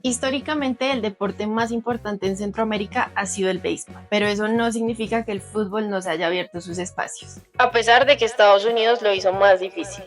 Históricamente, el deporte más importante en Centroamérica ha sido el béisbol, pero eso no significa que el fútbol no se haya abierto sus espacios, a pesar de que Estados Unidos lo hizo más difícil.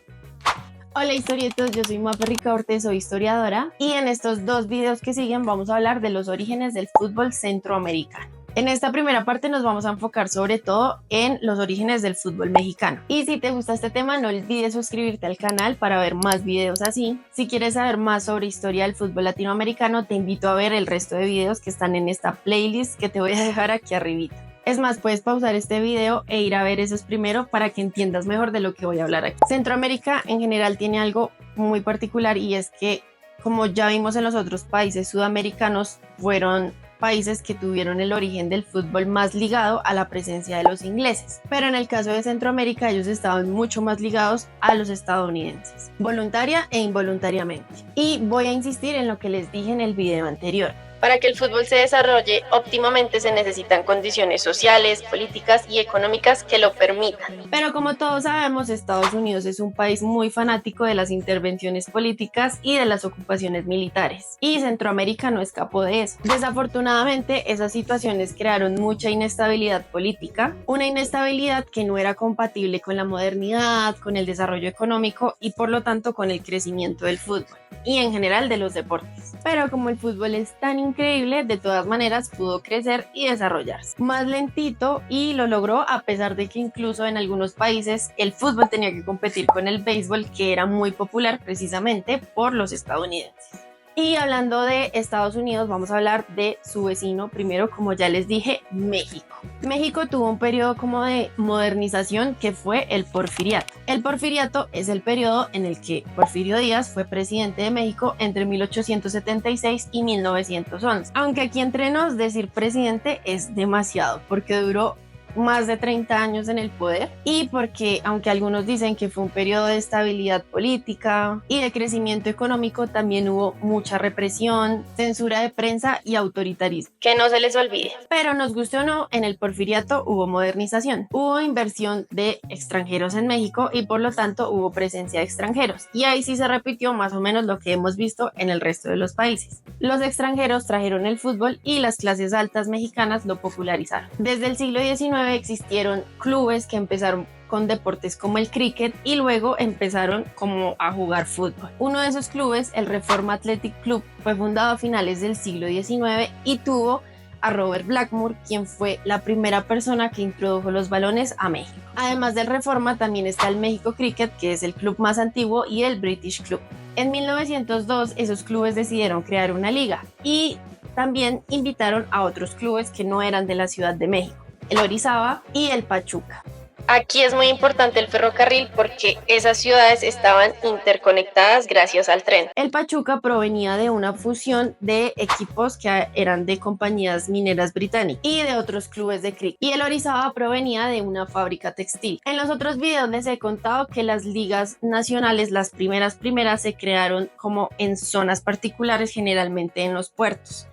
Hola historietos, yo soy Mafe Ricaurte, soy historiadora y en estos dos videos que siguen vamos a hablar de los orígenes del fútbol centroamericano. En esta primera parte nos vamos a enfocar sobre todo en los orígenes del fútbol mexicano. Y si te gusta este tema, no olvides suscribirte al canal para ver más videos así. Si quieres saber más sobre historia del fútbol latinoamericano, te invito a ver el resto de videos que están en esta playlist que te voy a dejar aquí arribita. Es más, puedes pausar este video e ir a ver esos primero para que entiendas mejor de lo que voy a hablar aquí. Centroamérica en general tiene algo muy particular y es que, como ya vimos en los otros países sudamericanos, fueron países que tuvieron el origen del fútbol más ligado a la presencia de los ingleses. Pero en el caso de Centroamérica, ellos estaban mucho más ligados a los estadounidenses, voluntaria e involuntariamente. Y voy a insistir en lo que les dije en el video anterior. Para que el fútbol se desarrolle óptimamente se necesitan condiciones sociales, políticas y económicas que lo permitan. Pero como todos sabemos, Estados Unidos es un país muy fanático de las intervenciones políticas y de las ocupaciones militares. Y Centroamérica no escapó de eso. Desafortunadamente, esas situaciones crearon mucha inestabilidad política, una inestabilidad que no era compatible con la modernidad, con el desarrollo económico y por lo tanto con el crecimiento del fútbol y en general de los deportes. Pero como el fútbol es tan increíble, de todas maneras pudo crecer y desarrollarse. Más lentito y lo logró a pesar de que incluso en algunos países el fútbol tenía que competir con el béisbol, que era muy popular precisamente por los estadounidenses. Y hablando de Estados Unidos, vamos a hablar de su vecino primero, como ya les dije, México. México tuvo un periodo como de modernización que fue el Porfiriato. El Porfiriato es el periodo en el que Porfirio Díaz fue presidente de México entre 1876 y 1911. Aunque aquí entre nos decir presidente es demasiado porque duró más de 30 años en el poder y porque aunque algunos dicen que fue un periodo de estabilidad política y de crecimiento económico, también hubo mucha represión, censura de prensa y autoritarismo. Que no se les olvide. Pero nos guste o no, en el Porfiriato hubo modernización, hubo inversión de extranjeros en México y por lo tanto hubo presencia de extranjeros. Y ahí sí se repitió más o menos lo que hemos visto en el resto de los países. Los extranjeros trajeron el fútbol y las clases altas mexicanas lo popularizaron. Desde el siglo XIX existieron clubes que empezaron con deportes como el cricket y luego empezaron como a jugar fútbol. Uno de esos clubes, el Reforma Athletic Club, fue fundado a finales del siglo XIX y tuvo a Robert Blackmore, quien fue la primera persona que introdujo los balones a México. Además del Reforma, también está el México Cricket, que es el club más antiguo, y el British Club. En 1902, esos clubes decidieron crear una liga y también invitaron a otros clubes que no eran de la Ciudad de México, el Orizaba y el Pachuca. Aquí es muy importante el ferrocarril porque esas ciudades estaban interconectadas gracias al tren. El Pachuca provenía de una fusión de equipos que eran de compañías mineras británicas y de otros clubes de cricket. Y el Orizaba provenía de una fábrica textil. En los otros videos les he contado que las ligas nacionales, las primeras se crearon como en zonas particulares, generalmente en los puertos.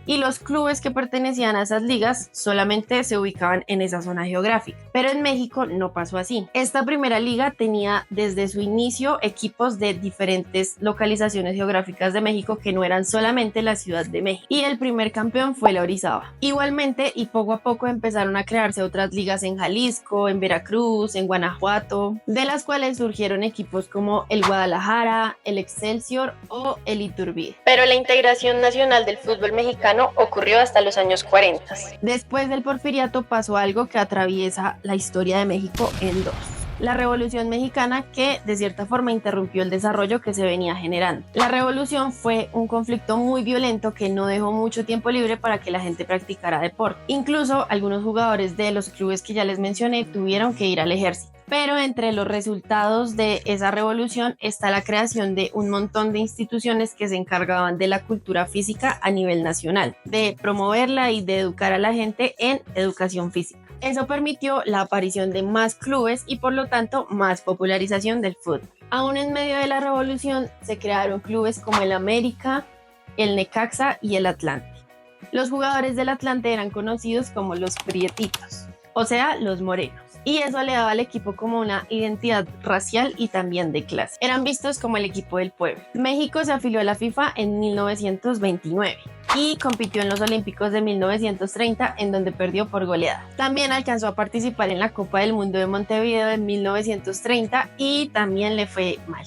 Y los clubes que pertenecían a esas ligas solamente se ubicaban en esa zona geográfica. Pero en México no pasó así. Esta primera liga tenía desde su inicio equipos de diferentes localizaciones geográficas de México que no eran solamente la Ciudad de México. Y el primer campeón fue la Orizaba. Igualmente, y poco a poco empezaron a crearse otras ligas en Jalisco, en Veracruz, en Guanajuato, de las cuales surgieron equipos como el Guadalajara, el Excelsior o el Iturbide. Pero la integración nacional del fútbol mexicano ocurrió hasta los años 40. Después del Porfiriato pasó algo que atraviesa la historia de México en dos. La Revolución Mexicana, que de cierta forma interrumpió el desarrollo que se venía generando. La Revolución fue un conflicto muy violento que no dejó mucho tiempo libre para que la gente practicara deporte. Incluso algunos jugadores de los clubes que ya les mencioné tuvieron que ir al ejército. Pero entre los resultados de esa revolución está la creación de un montón de instituciones que se encargaban de la cultura física a nivel nacional, de promoverla y de educar a la gente en educación física. Eso permitió la aparición de más clubes y por lo tanto más popularización del fútbol. Aún en medio de la revolución se crearon clubes como el América, el Necaxa y el Atlante. Los jugadores del Atlante eran conocidos como los prietitos, o sea, los morenos. y eso le daba al equipo como una identidad racial y también de clase. Eran vistos como el equipo del pueblo. México se afilió a la FIFA en 1929 y compitió en los Olímpicos de 1930, en donde perdió por goleada. También alcanzó a participar en la Copa del Mundo de Montevideo en 1930 y también le fue mal.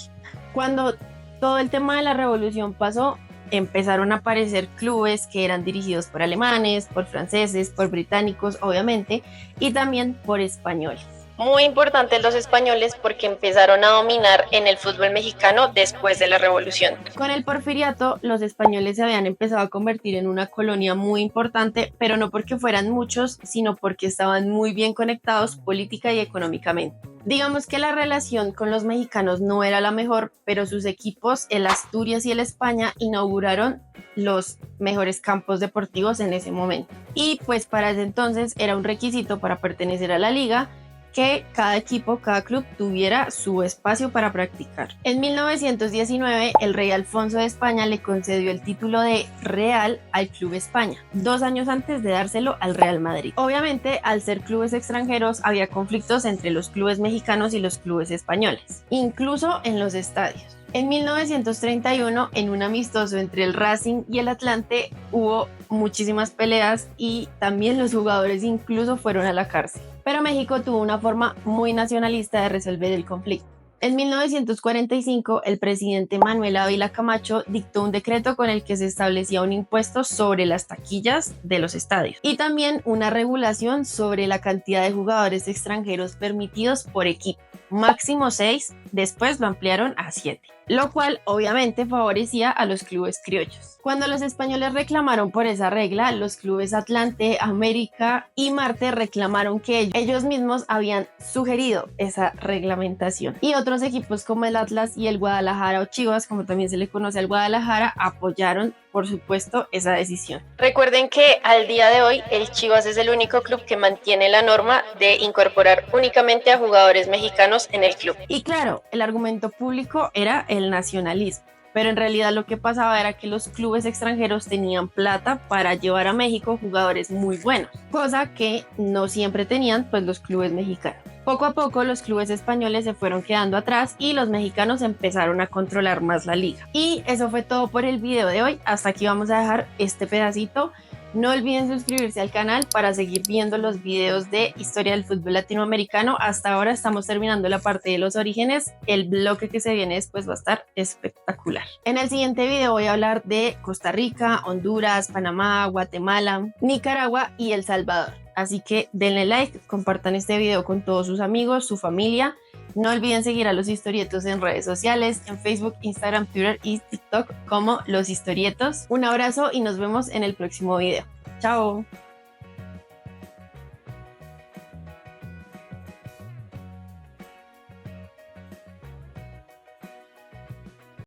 Cuando todo el tema de la revolución pasó, empezaron a aparecer clubes que eran dirigidos por alemanes, por franceses, por británicos, obviamente, y también por españoles. Muy importantes los españoles porque empezaron a dominar en el fútbol mexicano después de la revolución. Con el porfiriato, los españoles se habían empezado a convertir en una colonia muy importante, pero no porque fueran muchos, sino porque estaban muy bien conectados política y económicamente. Digamos que la relación con los mexicanos no era la mejor, pero sus equipos, el Asturias y el España, inauguraron los mejores campos deportivos en ese momento. Y pues para ese entonces era un requisito para pertenecer a la liga que cada equipo, cada club tuviera su espacio para practicar. En 1919, el rey Alfonso de España le concedió el título de Real al Club España, 2 años antes de dárselo al Real Madrid. Obviamente, al ser clubes extranjeros, había conflictos entre los clubes mexicanos y los clubes españoles, incluso en los estadios. En 1931, en un amistoso entre el Racing y el Atlante, hubo muchísimas peleas y también los jugadores incluso fueron a la cárcel. Pero México tuvo una forma muy nacionalista de resolver el conflicto. En 1945, el presidente Manuel Ávila Camacho dictó un decreto con el que se establecía un impuesto sobre las taquillas de los estadios y también una regulación sobre la cantidad de jugadores extranjeros permitidos por equipo, máximo 6, después lo ampliaron a 7, lo cual obviamente favorecía a los clubes criollos. Cuando los españoles reclamaron por esa regla, los clubes Atlante, América y Marte reclamaron que ellos mismos habían sugerido esa reglamentación. Y otros equipos como el Atlas y el Guadalajara o Chivas, como también se le conoce al Guadalajara, apoyaron, por supuesto, esa decisión. Recuerden que al día de hoy el Chivas es el único club que mantiene la norma de incorporar únicamente a jugadores mexicanos en el club. Y claro, el argumento público era el nacionalismo. Pero en realidad lo que pasaba era que los clubes extranjeros tenían plata para llevar a México jugadores muy buenos, cosa que no siempre tenían pues los clubes mexicanos. Poco a poco los clubes españoles se fueron quedando atrás y los mexicanos empezaron a controlar más la liga. Y eso fue todo por el video de hoy. Hasta aquí vamos a dejar este pedacito. No olviden suscribirse al canal para seguir viendo los videos de historia del fútbol latinoamericano. Hasta ahora estamos terminando la parte de los orígenes. El bloque que se viene después va a estar espectacular. En el siguiente video voy a hablar de Costa Rica, Honduras, Panamá, Guatemala, Nicaragua y El Salvador. Así que denle like, compartan este video con todos sus amigos, su familia. No olviden seguir a Los Historietos en redes sociales, en Facebook, Instagram, Twitter y TikTok como Los Historietos. Un abrazo y nos vemos en el próximo video. Chao.